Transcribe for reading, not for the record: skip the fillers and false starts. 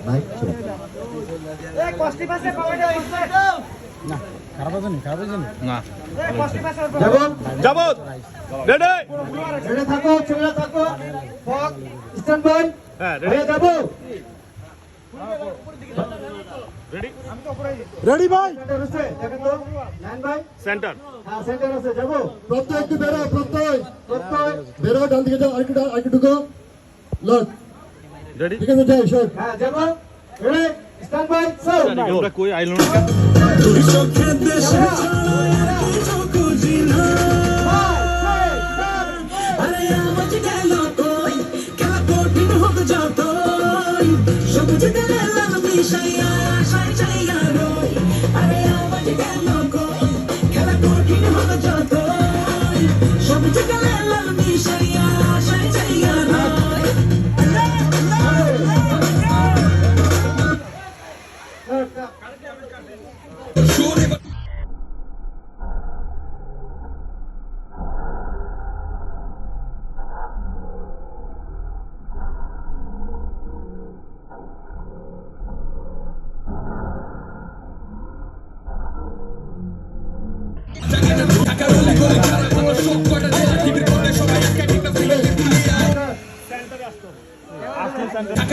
Mic check. না খারাপ আছে নি না যাবত রেডি রেডি থাকো, ছেলেরা থাকো, ফক স্ট্যান্ড বাই। হ্যাঁ হয়ে যাবো। রেডি রেডি ভাই সেন্টার আছে, দেখেন তো, লাইন বাই। সেন্টার হ্যাঁ, সেন্টার আছে, যাবো। প্রত্যয় একটু বেরো, প্রত্যয় বেরো, ডান দিকে যাও, আরেকটু ঢুকো। লক, রেডি ঠিক আছে, যাই, শট। হ্যাঁ, যাবো। Ready, stand by, so. আমরা কই আইলো না সেন্টারে আসতো আসলে সেন্টার